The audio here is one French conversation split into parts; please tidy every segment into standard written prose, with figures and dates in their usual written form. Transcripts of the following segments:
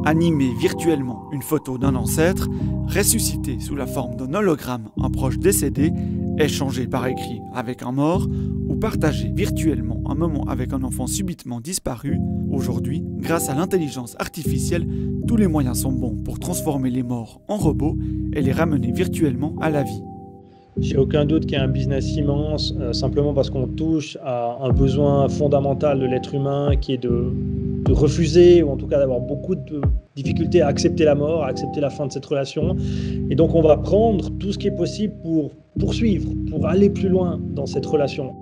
Animer virtuellement une photo d'un ancêtre, ressusciter sous la forme d'un hologramme un proche décédé, échanger par écrit avec un mort ou partager virtuellement un moment avec un enfant subitement disparu, aujourd'hui, grâce à l'intelligence artificielle, tous les moyens sont bons pour transformer les morts en robots et les ramener virtuellement à la vie. J'ai aucun doute qu'il y a un business immense, simplement parce qu'on touche à un besoin fondamental de l'être humain qui est de refuser, ou en tout cas d'avoir beaucoup de difficultés à accepter la mort, à accepter la fin de cette relation. Et donc on va prendre tout ce qui est possible pour poursuivre, pour aller plus loin dans cette relation.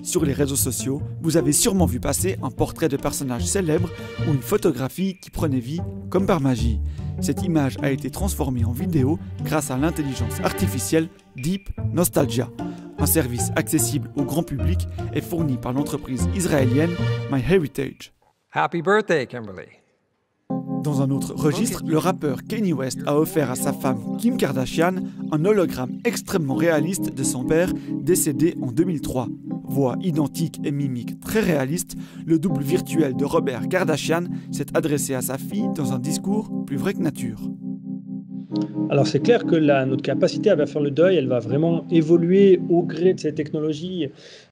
Sur les réseaux sociaux, vous avez sûrement vu passer un portrait de personnage célèbre ou une photographie qui prenait vie comme par magie. Cette image a été transformée en vidéo grâce à l'intelligence artificielle Deep Nostalgia. Un service accessible au grand public est fourni par l'entreprise israélienne MyHeritage. Happy birthday, Kimberly. Dans un autre registre, le rappeur Kanye West a offert à sa femme Kim Kardashian un hologramme extrêmement réaliste de son père décédé en 2003. Voix identique et mimique très réaliste, le double virtuel de Robert Kardashian s'est adressé à sa fille dans un discours plus vrai que nature. Alors c'est clair que notre capacité à faire le deuil, elle va vraiment évoluer au gré de ces technologies.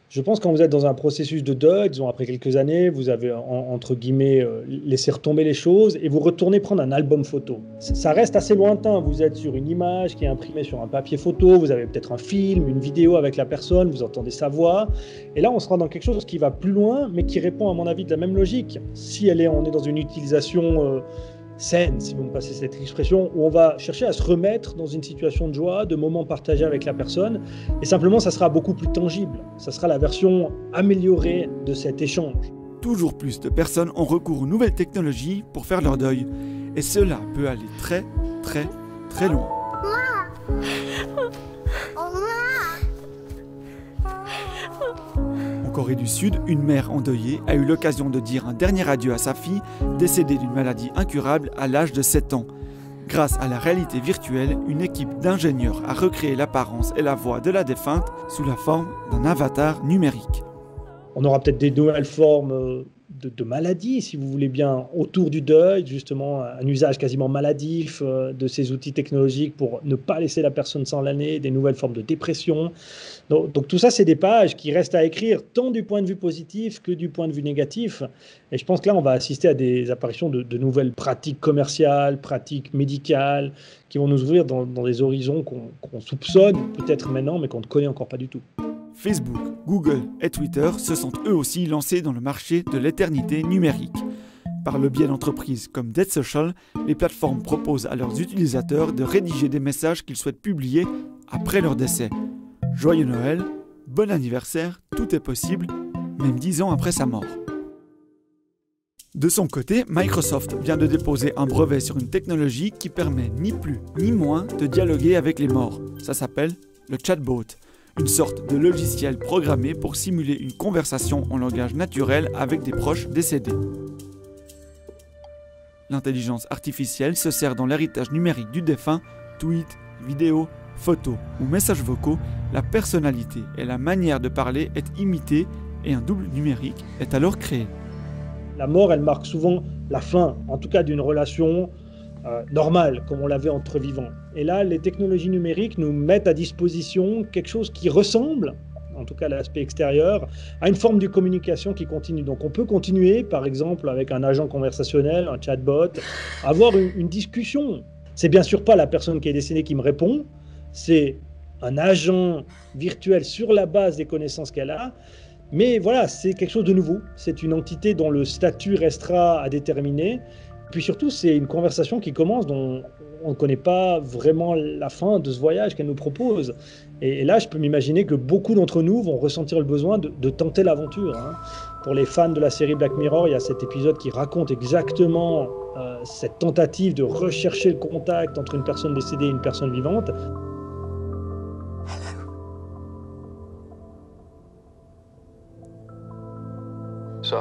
Je pense que quand vous êtes dans un processus de deuil, disons après quelques années, vous avez entre guillemets laissé retomber les choses et vous retournez prendre un album photo. Ça reste assez lointain, vous êtes sur une image qui est imprimée sur un papier photo, vous avez peut-être un film, une vidéo avec la personne, vous entendez sa voix. Et là on sera dans quelque chose qui va plus loin mais qui répond à mon avis de la même logique. Si on est dans une utilisation saine, si vous me passez cette expression, où on va chercher à se remettre dans une situation de joie, de moments partagés avec la personne, et simplement ça sera beaucoup plus tangible, ça sera la version améliorée de cet échange. Toujours plus de personnes ont recours aux nouvelles technologies pour faire leur deuil, et cela peut aller très, très, très loin. En Corée du Sud, une mère endeuillée a eu l'occasion de dire un dernier adieu à sa fille, décédée d'une maladie incurable à l'âge de 7 ans. Grâce à la réalité virtuelle, une équipe d'ingénieurs a recréé l'apparence et la voix de la défunte sous la forme d'un avatar numérique. On aura peut-être des nouvelles formes de maladies, si vous voulez bien, autour du deuil, justement un usage quasiment maladif de ces outils technologiques pour ne pas laisser la personne s'en aller, des nouvelles formes de dépression. Donc tout ça, c'est des pages qui restent à écrire tant du point de vue positif que du point de vue négatif. Et je pense que là, on va assister à des apparitions de nouvelles pratiques commerciales, pratiques médicales, qui vont nous ouvrir dans des horizons qu'on soupçonne peut-être maintenant, mais qu'on ne connaît encore pas du tout. Facebook, Google et Twitter se sont eux aussi lancés dans le marché de l'éternité numérique. Par le biais d'entreprises comme Dead Social, les plateformes proposent à leurs utilisateurs de rédiger des messages qu'ils souhaitent publier après leur décès. Joyeux Noël, bon anniversaire, tout est possible, même 10 ans après sa mort. De son côté, Microsoft vient de déposer un brevet sur une technologie qui permet ni plus ni moins de dialoguer avec les morts. Ça s'appelle le chatbot. Une sorte de logiciel programmé pour simuler une conversation en langage naturel avec des proches décédés. L'intelligence artificielle se sert dans l'héritage numérique du défunt, tweets, vidéos, photos ou messages vocaux, la personnalité et la manière de parler est imitée et un double numérique est alors créé. La mort, elle marque souvent la fin, en tout cas d'une relation normale, comme on l'avait entre vivants. Et là, les technologies numériques nous mettent à disposition quelque chose qui ressemble, en tout cas l'aspect extérieur, à une forme de communication qui continue. Donc on peut continuer, par exemple, avec un agent conversationnel, un chatbot, avoir une discussion. C'est bien sûr pas la personne qui est décédée qui me répond, c'est un agent virtuel sur la base des connaissances qu'elle a. Mais voilà, c'est quelque chose de nouveau. C'est une entité dont le statut restera à déterminer. Puis surtout, c'est une conversation qui commence dont on ne connaît pas vraiment la fin de ce voyage qu'elle nous propose. Et là, je peux m'imaginer que beaucoup d'entre nous vont ressentir le besoin de tenter l'aventure. Pour les fans de la série Black Mirror, il y a cet épisode qui raconte exactement cette tentative de rechercher le contact entre une personne décédée et une personne vivante. So,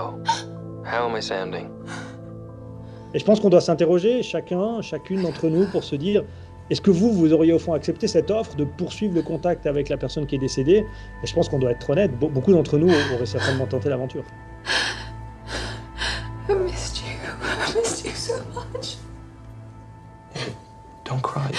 how am I sounding? Et je pense qu'on doit s'interroger, chacune d'entre nous, pour se dire, est-ce que vous auriez au fond accepté cette offre de poursuivre le contact avec la personne qui est décédée? Et je pense qu'on doit être honnête, beaucoup d'entre nous auraient certainement tenté l'aventure. I missed you so much. Don't cry.